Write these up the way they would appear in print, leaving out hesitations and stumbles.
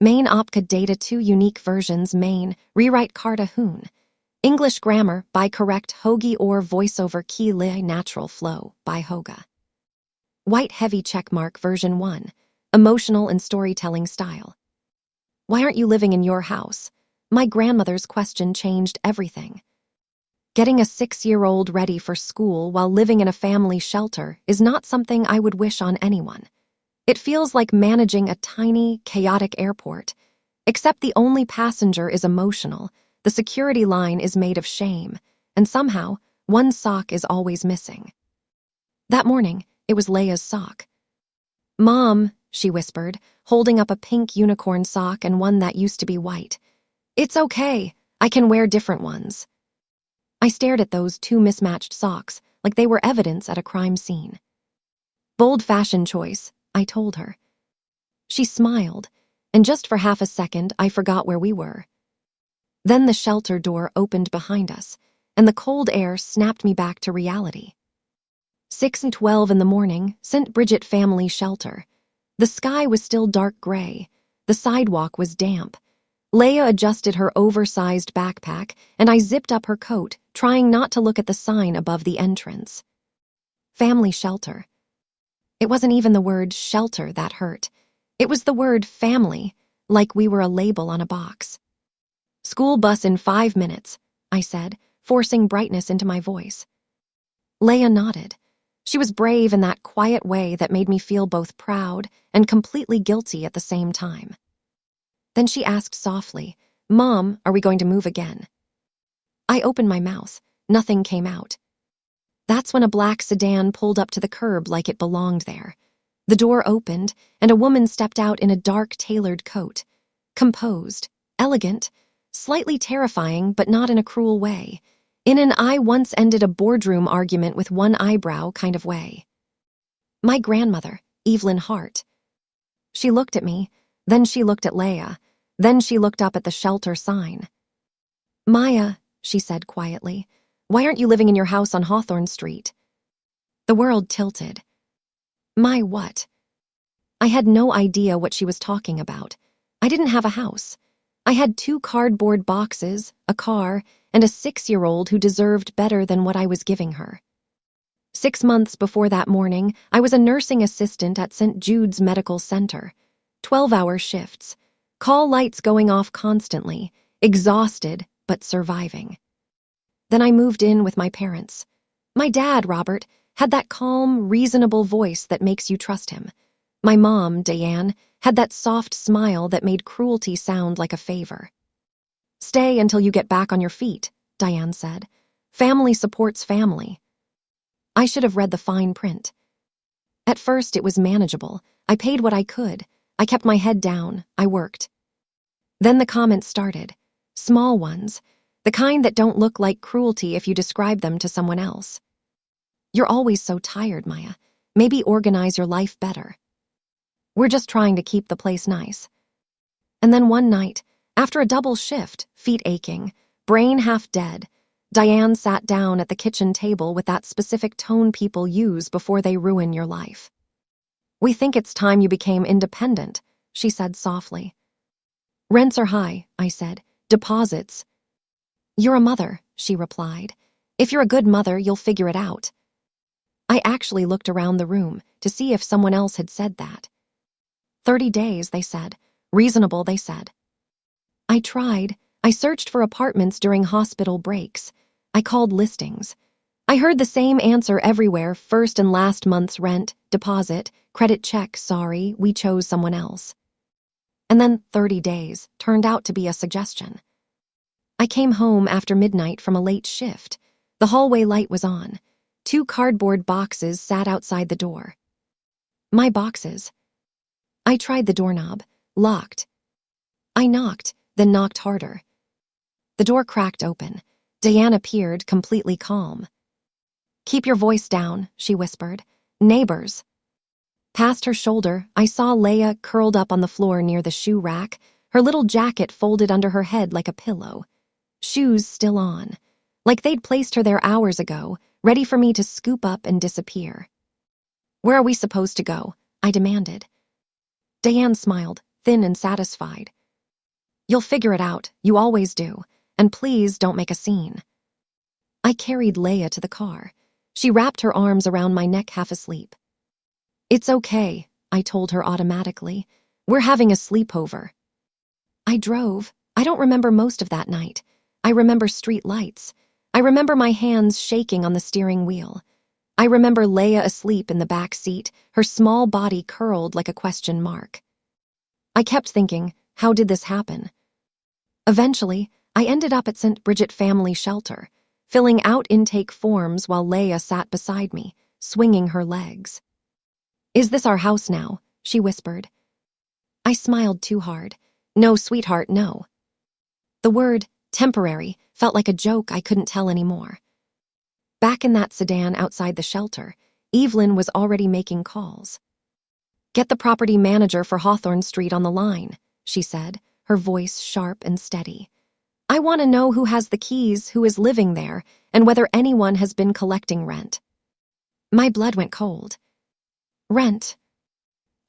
Main Opka Data 2 Unique Versions Main Rewrite Carta Hoon. English Grammar by Correct Hoagie or Voiceover Key Li Natural Flow by Hoga. White Heavy Checkmark Version 1 Emotional and Storytelling Style. Why aren't you living in your house? My grandmother's question changed everything. Getting a 6-year-old ready for school while living in a family shelter is not something I would wish on anyone. It feels like managing a tiny, chaotic airport, except the only passenger is emotional, the security line is made of shame, and somehow, one sock is always missing. That morning, it was Leia's sock. "Mom," she whispered, holding up a pink unicorn sock and one that used to be white. "It's okay, I can wear different ones." I stared at those two mismatched socks like they were evidence at a crime scene. "Bold fashion choice," I told her. She smiled, and just for half a second I forgot where we were. Then the shelter door opened behind us, and the cold air snapped me back to reality. 6:12 in the morning, St. Bridget Family Shelter. The sky was still dark gray. The sidewalk was damp. Leia adjusted her oversized backpack, and I zipped up her coat, trying not to look at the sign above the entrance. Family Shelter. It wasn't even the word shelter that hurt. It was the word family, like we were a label on a box. "School bus in 5 minutes," I said, forcing brightness into my voice. Leia nodded. She was brave in that quiet way that made me feel both proud and completely guilty at the same time. Then she asked softly, "Mom, are we going to move again?" I opened my mouth. Nothing came out. That's when a black sedan pulled up to the curb like it belonged there. The door opened, and a woman stepped out in a dark tailored coat. Composed, elegant, slightly terrifying, but not in a cruel way. In an "I once ended a boardroom argument with one eyebrow" kind of way. My grandmother, Evelyn Hart. She looked at me, then she looked at Leia, then she looked up at the shelter sign. "Maya," she said quietly, "why aren't you living in your house on Hawthorne Street?" The world tilted. My what? I had no idea what she was talking about. I didn't have a house. I had 2 cardboard boxes, a car, and a 6-year-old who deserved better than what I was giving her. 6 months before that morning, I was a nursing assistant at St. Jude's Medical Center. 12-hour shifts, call lights going off constantly, exhausted but surviving. Then I moved in with my parents. My dad, Robert, had that calm, reasonable voice that makes you trust him. My mom, Diane, had that soft smile that made cruelty sound like a favor. "Stay until you get back on your feet," Diane said. "Family supports family." I should have read the fine print. At first, it was manageable. I paid what I could. I kept my head down. I worked. Then the comments started. Small ones. The kind that don't look like cruelty if you describe them to someone else. "You're always so tired, Maya. Maybe organize your life better. We're just trying to keep the place nice." And then one night, after a double shift, feet aching, brain half dead, Diane sat down at the kitchen table with that specific tone people use before they ruin your life. "We think it's time you became independent," she said softly. "Rents are high," I said. "Deposits." "You're a mother," she replied. "If you're a good mother, you'll figure it out." I actually looked around the room to see if someone else had said that. 30 days, they said. Reasonable, they said. I tried. I searched for apartments during hospital breaks. I called listings. I heard the same answer everywhere: first and last month's rent, deposit, credit check, sorry, we chose someone else. And then 30 days turned out to be a suggestion. I came home after midnight from a late shift. The hallway light was on. 2 cardboard boxes sat outside the door. My boxes. I tried the doorknob. Locked. I knocked, then knocked harder. The door cracked open. Diane appeared, completely calm. "Keep your voice down," she whispered. "Neighbors." Past her shoulder, I saw Leia curled up on the floor near the shoe rack, her little jacket folded under her head like a pillow. Shoes still on, like they'd placed her there hours ago, ready for me to scoop up and disappear. "Where are we supposed to go?" I demanded. Diane smiled. thin and satisfied. "You'll figure it out, you always do, and please don't make a scene." I carried Leia to the car. She wrapped her arms around my neck half asleep. "It's okay," I told her automatically. "We're having a sleepover." I drove. I don't remember most of that night. I remember street lights. I remember my hands shaking on the steering wheel. I remember Leia asleep in the back seat, her small body curled like a question mark. I kept thinking, how did this happen? Eventually, I ended up at St. Bridget Family Shelter, filling out intake forms while Leia sat beside me, swinging her legs. "Is this our house now?" she whispered. I smiled too hard. "No, sweetheart, no." The word temporary felt like a joke I couldn't tell anymore. Back in that sedan outside the shelter, Evelyn was already making calls. "Get the property manager for Hawthorne Street on the line," she said, her voice sharp and steady. "I want to know who has the keys, who is living there, and whether anyone has been collecting rent." My blood went cold. Rent.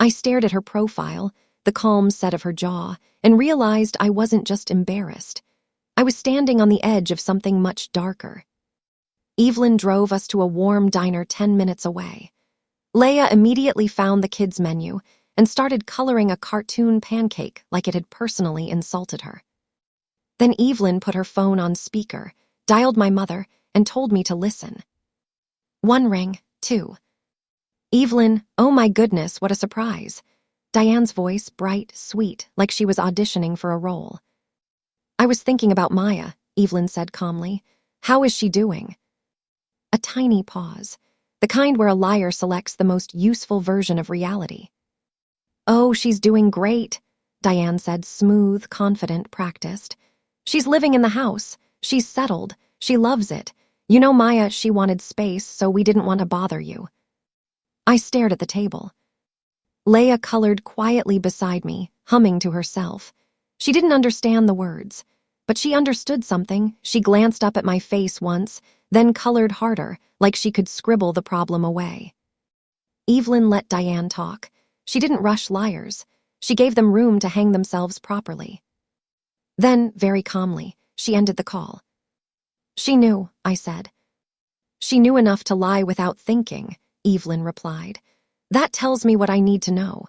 I stared at her profile, the calm set of her jaw, and realized I wasn't just embarrassed. I was standing on the edge of something much darker. Evelyn drove us to a warm diner 10 minutes away. Leia immediately found the kids' menu and started coloring a cartoon pancake like it had personally insulted her. Then Evelyn put her phone on speaker, dialed my mother, and told me to listen. One rang, two. "Evelyn, oh my goodness, what a surprise." Diane's voice bright, sweet, like she was auditioning for a role. "I was thinking about Maya," Evelyn said calmly. "How is she doing?" A tiny pause, the kind where a liar selects the most useful version of reality. "Oh, she's doing great," Diane said, smooth, confident, practiced. "She's living in the house. She's settled. She loves it. You know, Maya, she wanted space, so we didn't want to bother you." I stared at the table. Leia colored quietly beside me, humming to herself. She didn't understand the words, but she understood something. She glanced up at my face once, then colored harder, like she could scribble the problem away. Evelyn let Diane talk. She didn't rush liars. She gave them room to hang themselves properly. Then, very calmly, she ended the call. "She knew," I said. "She knew enough to lie without thinking," Evelyn replied. "That tells me what I need to know."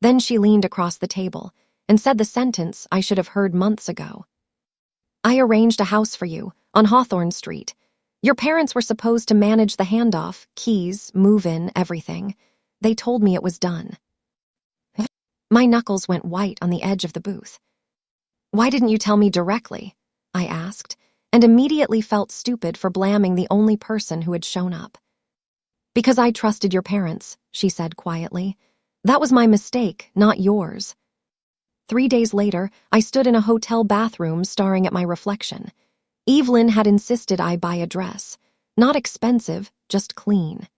Then she leaned across the table and said the sentence I should have heard months ago. "I arranged a house for you, on Hawthorne Street. Your parents were supposed to manage the handoff, keys, move-in, everything. They told me it was done." My knuckles went white on the edge of the booth. "Why didn't you tell me directly?" I asked, and immediately felt stupid for blaming the only person who had shown up. "Because I trusted your parents," she said quietly. "That was my mistake, not yours." 3 days later, I stood in a hotel bathroom staring at my reflection. Evelyn had insisted I buy a dress. Not expensive, just clean.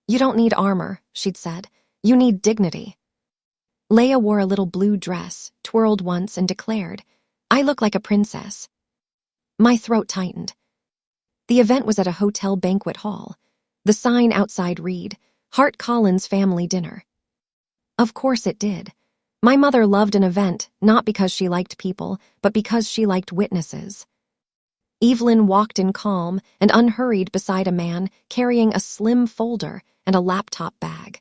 "You don't need armor," she'd said. "You need dignity." Leia wore a little blue dress, twirled once, and declared, "I look like a princess." My throat tightened. The event was at a hotel banquet hall. The sign outside read, "Hart Collins Family Dinner." Of course it did. My mother loved an event, not because she liked people, but because she liked witnesses. Evelyn walked in calm and unhurried beside a man carrying a slim folder and a laptop bag.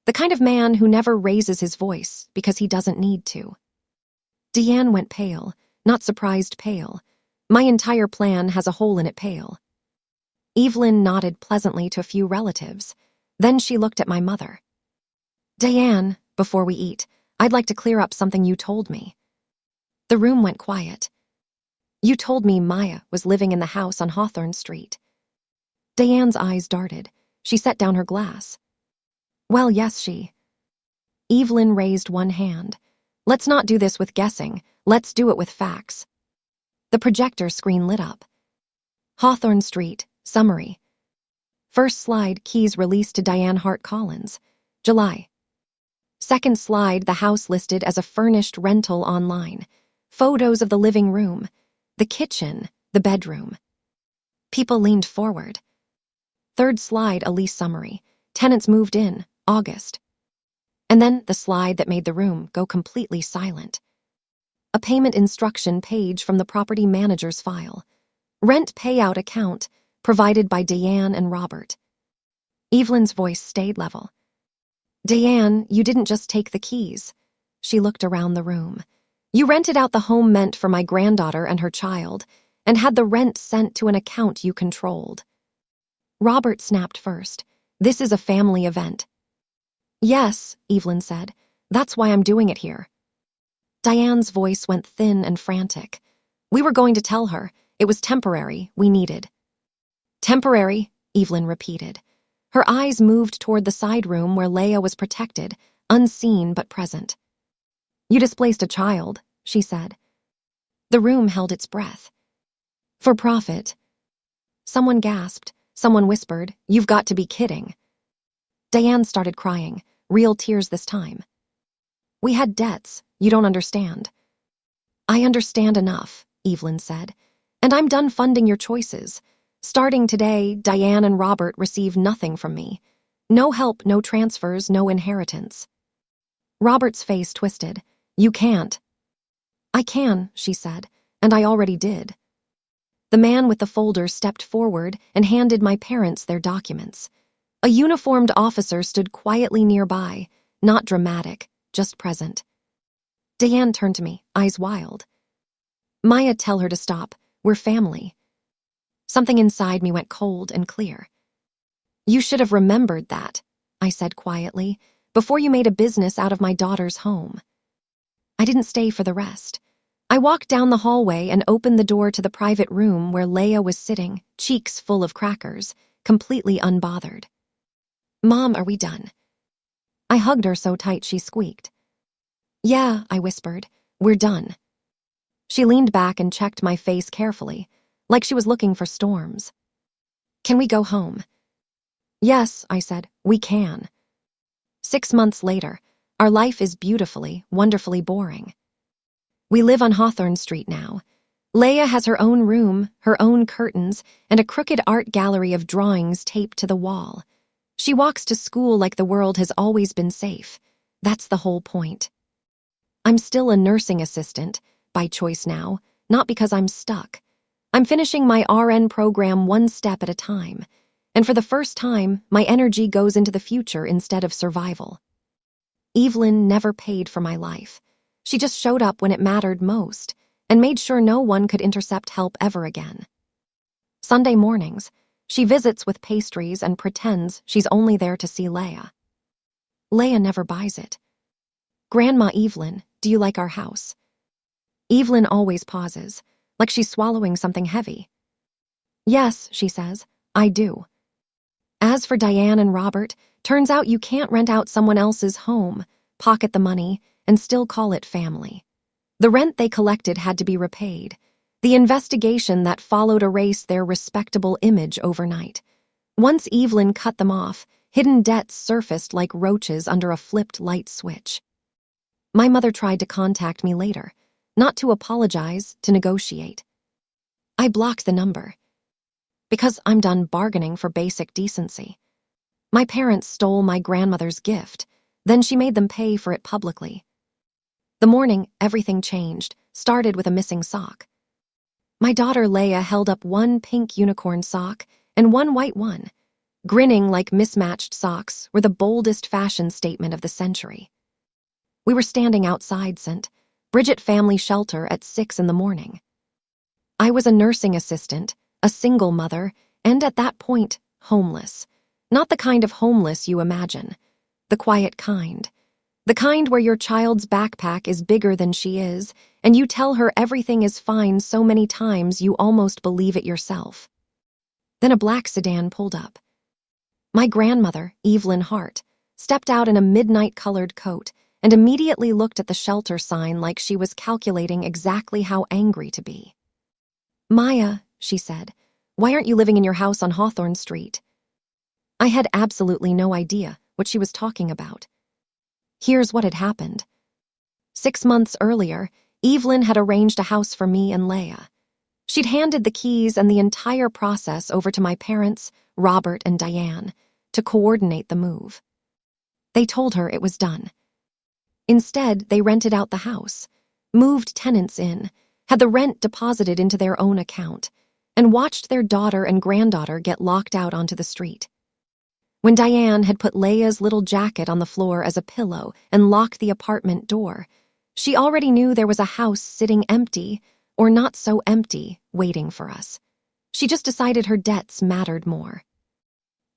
The kind of man who never raises his voice because he doesn't need to. Deanne went pale, not surprised pale. My entire plan has a hole in it pale. Evelyn nodded pleasantly to a few relatives. Then she looked at my mother. "Diane, before we eat, I'd like to clear up something you told me." The room went quiet. "You told me Maya was living in the house on Hawthorne Street." Diane's eyes darted. She set down her glass. "Well, yes, she..." Evelyn raised one hand. "Let's not do this with guessing. Let's do it with facts." The projector screen lit up. Hawthorne Street, summary. First slide, keys released to Diane Hart Collins, July. Second slide, the house listed as a furnished rental online. Photos of the living room, the kitchen, the bedroom. People leaned forward. Third slide, a lease summary. Tenants moved in, August. And then the slide that made the room go completely silent. A payment instruction page from the property manager's file. Rent payout account provided by Diane and Robert. Evelyn's voice stayed level. Diane, you didn't just take the keys. She looked around the room. You rented out the home meant for my granddaughter and her child, and had the rent sent to an account you controlled. Robert snapped first. This is a family event. Yes, Evelyn said. That's why I'm doing it here. Diane's voice went thin and frantic. We were going to tell her. It was temporary. We needed. Temporary, Evelyn repeated. Her eyes moved toward the side room where Leia was protected, unseen but present. You displaced a child, she said. The room held its breath. For profit. Someone gasped. Someone whispered, You've got to be kidding. Diane started crying, real tears this time. We had debts. You don't understand. I understand enough, Evelyn said. And I'm done funding your choices. Starting today, Diane and Robert receive nothing from me. No help, no transfers, no inheritance. Robert's face twisted. You can't. I can, she said, and I already did. The man with the folder stepped forward and handed my parents their documents. A uniformed officer stood quietly nearby, not dramatic, just present. Diane turned to me, eyes wild. Maya, tell her to stop. We're family. Something inside me went cold and clear. You should have remembered that, I said quietly, before you made a business out of my daughter's home. I didn't stay for the rest. I walked down the hallway and opened the door to the private room where Leia was sitting, cheeks full of crackers, completely unbothered. Mom, are we done? I hugged her so tight she squeaked. Yeah, I whispered, we're done. She leaned back and checked my face carefully, like she was looking for storms. Can we go home? Yes, I said, we can. 6 months later, our life is beautifully, wonderfully boring. We live on Hawthorne Street now. Leia has her own room, her own curtains, and a crooked art gallery of drawings taped to the wall. She walks to school like the world has always been safe. That's the whole point. I'm still a nursing assistant, by choice now, not because I'm stuck. I'm finishing my RN program one step at a time, and for the first time, my energy goes into the future instead of survival. Evelyn never paid for my life. She just showed up when it mattered most, and made sure no one could intercept help ever again. Sunday mornings, she visits with pastries and pretends she's only there to see Leia. Leia never buys it. Grandma Evelyn, do you like our house? Evelyn always pauses, like she's swallowing something heavy. Yes, she says, I do. As for Diane and Robert, turns out you can't rent out someone else's home, pocket the money, and still call it family. The rent they collected had to be repaid. The investigation that followed erased their respectable image overnight. Once Evelyn cut them off, hidden debts surfaced like roaches under a flipped light switch. My mother tried to contact me later, not to apologize, to negotiate. I blocked the number. Because I'm done bargaining for basic decency. My parents stole my grandmother's gift, then she made them pay for it publicly. The morning, everything changed, started with a missing sock. My daughter Leia held up one pink unicorn sock and one white one. Grinning like mismatched socks were the boldest fashion statement of the century. We were standing outside St. Bridget Family Shelter at 6 a.m. I was a nursing assistant, a single mother, and at that point, homeless. Not the kind of homeless you imagine. The quiet kind. The kind where your child's backpack is bigger than she is, and you tell her everything is fine so many times you almost believe it yourself. Then a black sedan pulled up. My grandmother, Evelyn Hart, stepped out in a midnight-colored coat and immediately looked at the shelter sign like she was calculating exactly how angry to be. Maya, she said, why aren't you living in your house on Hawthorne Street? I had absolutely no idea what she was talking about. Here's what had happened. 6 months earlier, Evelyn had arranged a house for me and Leia. She'd handed the keys and the entire process over to my parents, Robert and Diane, to coordinate the move. They told her it was done. Instead, they rented out the house, moved tenants in, had the rent deposited into their own account, and watched their daughter and granddaughter get locked out onto the street. When Diane had put Leia's little jacket on the floor as a pillow and locked the apartment door, she already knew there was a house sitting empty, or not so empty, waiting for us. She just decided her debts mattered more.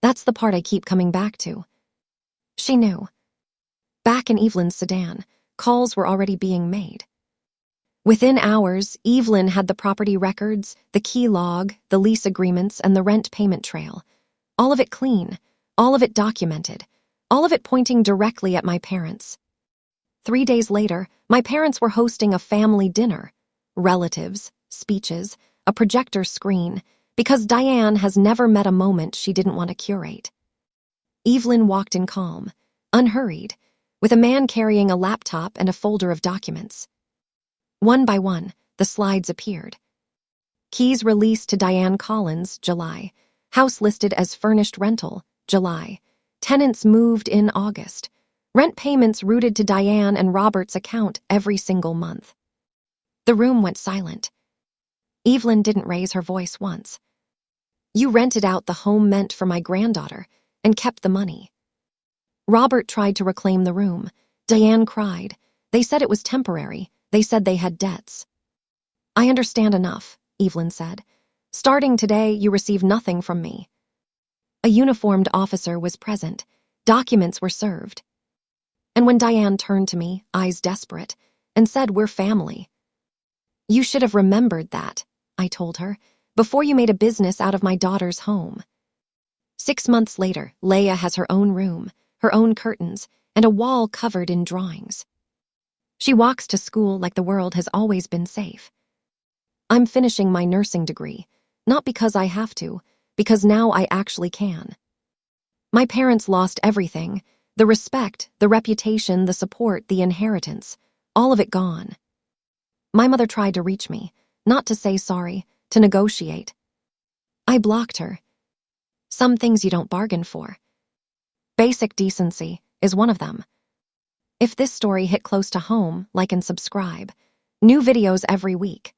That's the part I keep coming back to. She knew. Back in Evelyn's Sedan, calls were already being made. Within hours, Evelyn had the property records, the key log, the lease agreements, and the rent payment trail. All of it clean, all of it documented, all of it pointing directly at my parents. 3 days later, my parents were hosting a family dinner. Relatives, speeches, a projector screen, because Diane has never met a moment she didn't want to curate. Evelyn walked in calm, unhurried, with a man carrying a laptop and a folder of documents. One by one, the slides appeared. Keys released to Diane Collins, July. House listed as furnished rental, July. Tenants moved in August. Rent payments routed to Diane and Robert's account every single month. The room went silent. Evelyn didn't raise her voice once. You rented out the home meant for my granddaughter and kept the money. Robert tried to reclaim the room. Diane cried. They said it was temporary. They said they had debts. I understand enough, Evelyn said. Starting today, you receive nothing from me. A uniformed officer was present. Documents were served. And when Diane turned to me, eyes desperate, and said, "We're family." You should have remembered that, I told her, before you made a business out of my daughter's home. 6 months later, Leia has her own room, her own curtains, and a wall covered in drawings. She walks to school like the world has always been safe. I'm finishing my nursing degree, not because I have to, because now I actually can. My parents lost everything, the respect, the reputation, the support, the inheritance, all of it gone. My mother tried to reach me, not to say sorry, to negotiate. I blocked her. Some things you don't bargain for. Basic decency is one of them. If this story hit close to home, like and subscribe. New videos every week.